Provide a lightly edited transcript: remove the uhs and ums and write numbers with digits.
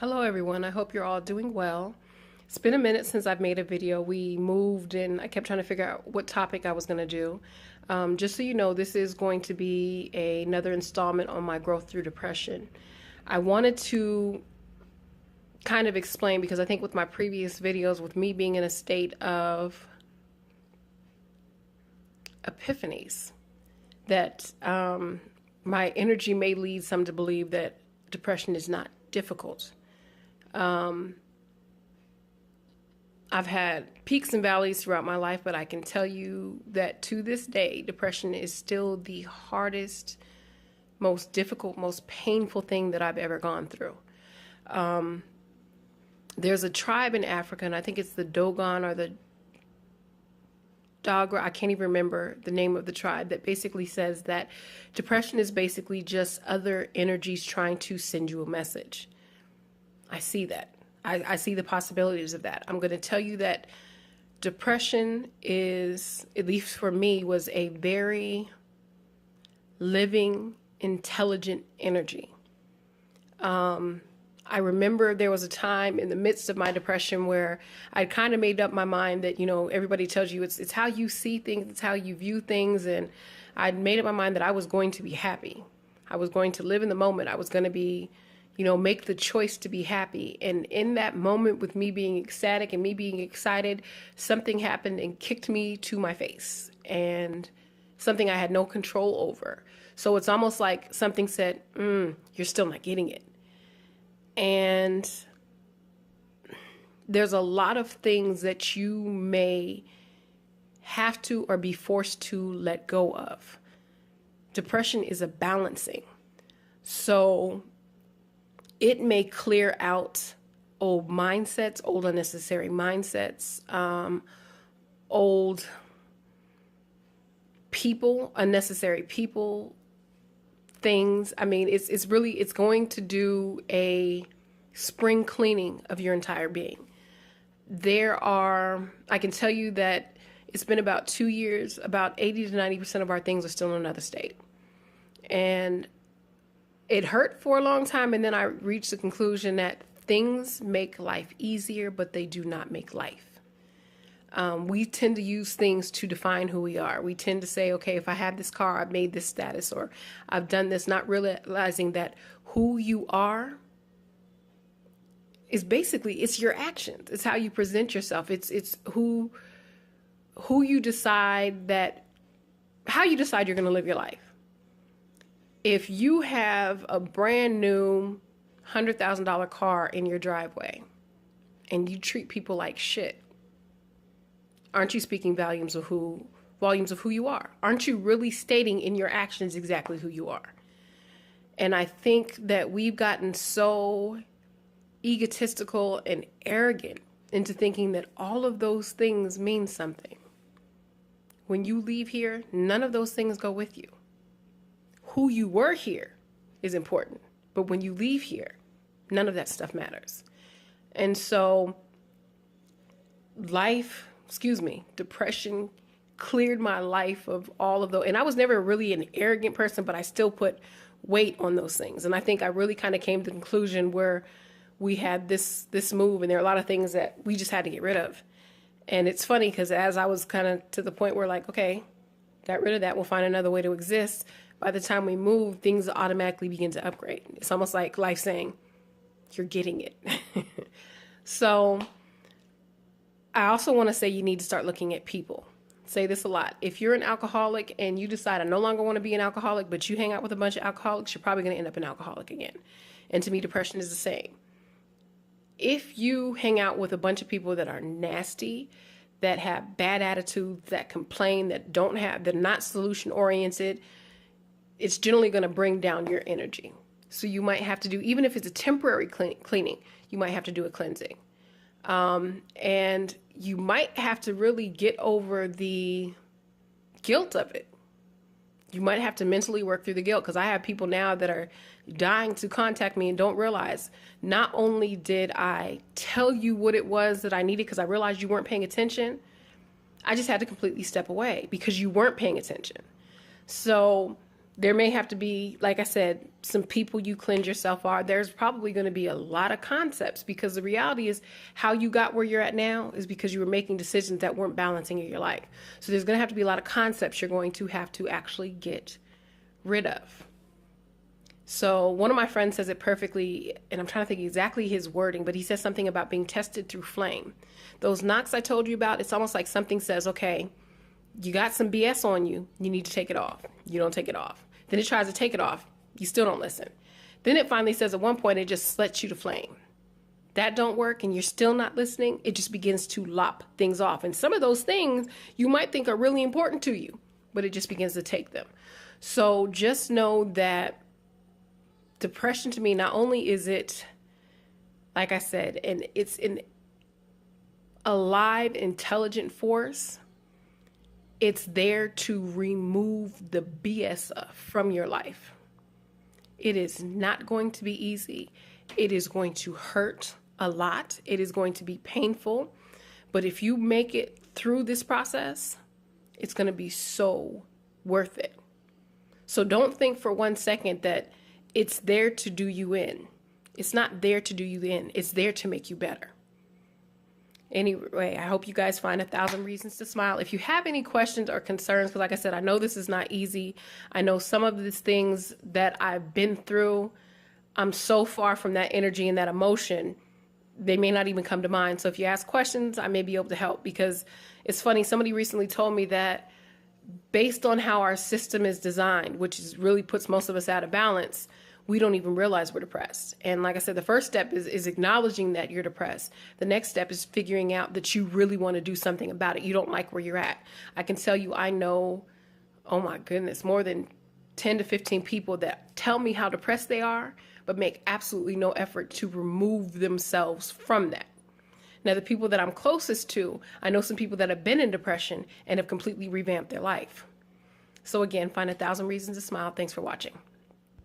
Hello everyone, I hope you're all doing well. It's been a minute since I've made a video. We moved and I kept trying to figure out what topic I was going to do. Just so you know, this is going to be another installment on my growth through depression. I wanted to kind of explain because I think with my previous videos, with me being in a state of epiphanies, that my energy may lead some to believe that depression is not difficult. I've had peaks and valleys throughout my life, but I can tell you that to this day, depression is still the hardest, most difficult, most painful thing that I've ever gone through. There's a tribe in Africa, and I think it's the Dogon or the Dogra, I can't even remember the name of the tribe, that basically says that depression is basically just other energies trying to send you a message. I see that. I see the possibilities of that. I'm going to tell you that depression is, at least for me, was a very living, intelligent energy. I remember there was a time in the midst of my depression where I kind of made up my mind that, everybody tells you it's how you see things, it's how you view things. And I'd made up my mind that I was going to be happy. I was going to live in the moment. I was going to be, make the choice to be happy. And in that moment, with me being ecstatic and me being excited, something happened and kicked me to my face, and something I had no control over. So it's almost like something said, you're still not getting it. And there's a lot of things that you may have to or be forced to let go of. Depression is a balancing. So it may clear out old mindsets, old unnecessary mindsets, old people, unnecessary people, things. I mean, it's going to do a spring cleaning of your entire being. I can tell you that it's been about 2 years, about 80 to 90% of our things are still in another state. And it hurt for a long time, and then I reached the conclusion that things make life easier, but they do not make life. We tend to use things to define who we are. We tend to say, okay, if I have this car, I've made this status, or I've done this, not realizing that who you are is basically, it's your actions. It's how you present yourself. It's who you decide how you decide you're going to live your life. If you have a brand new $100,000 car in your driveway and you treat people like shit, aren't you speaking volumes of who you are? Aren't you really stating in your actions exactly who you are? And I think that we've gotten so egotistical and arrogant into thinking that all of those things mean something. When you leave here, none of those things go with you. Who you were here is important, but when you leave here, none of that stuff matters. And so depression cleared my life of all of those. And I was never really an arrogant person, but I still put weight on those things. And I think I really kind of came to the conclusion where we had this move, and there are a lot of things that we just had to get rid of. And it's funny because as I was kind of to the point where like, okay, got rid of that, we'll find another way to exist. By the time we move, things automatically begin to upgrade. It's almost like life saying, you're getting it. So I also want to say you need to start looking at people. Say this a lot. If you're an alcoholic and you decide I no longer want to be an alcoholic, but you hang out with a bunch of alcoholics, you're probably going to end up an alcoholic again. And to me, depression is the same. If you hang out with a bunch of people that are nasty, that have bad attitudes, that complain, that they're not solution oriented, it's generally going to bring down your energy. So you might have to do, even if it's a temporary cleaning, you might have to do a cleansing. And you might have to really get over the guilt of it. You might have to mentally work through the guilt, because I have people now that are dying to contact me and don't realize, not only did I tell you what it was that I needed because I realized you weren't paying attention, I just had to completely step away because you weren't paying attention. So There may have to be, like I said, some people you cleanse yourself are. There's probably going to be a lot of concepts, because the reality is how you got where you're at now is because you were making decisions that weren't balancing in your life. So there's going to have to be a lot of concepts you're going to have to actually get rid of. So one of my friends says it perfectly, and I'm trying to think exactly his wording, but he says something about being tested through flame. Those knocks I told you about, it's almost like something says, okay, you got some BS on you, you need to take it off. You don't take it off. Then it tries to take it off. You still don't listen. Then it finally says at one point, it just lets you to flame. That don't work and you're still not listening, it just begins to lop things off. And some of those things you might think are really important to you, but it just begins to take them. So just know that depression, to me, not only is it, like I said, and it's an alive, intelligent force, it's there to remove the BS from your life. It is not going to be easy. It is going to hurt a lot. It is going to be painful. But if you make it through this process, it's going to be so worth it. So don't think for one second that it's there to do you in. It's not there to do you in. It's there to make you better. Anyway, I hope you guys find 1,000 reasons to smile. If you have any questions or concerns, because like I said, I know this is not easy. I know some of these things that I've been through, I'm so far from that energy and that emotion, they may not even come to mind. So if you ask questions, I may be able to help, because it's funny. Somebody recently told me that based on how our system is designed, which is really puts most of us out of balance, we don't even realize we're depressed. And like I said, the first step is acknowledging that you're depressed. The next step is figuring out that you really want to do something about it. You don't like where you're at. I can tell you, I know, oh my goodness, more than 10 to 15 people that tell me how depressed they are, but make absolutely no effort to remove themselves from that. Now, the people that I'm closest to, I know some people that have been in depression and have completely revamped their life. So again, find 1,000 reasons to smile. Thanks for watching.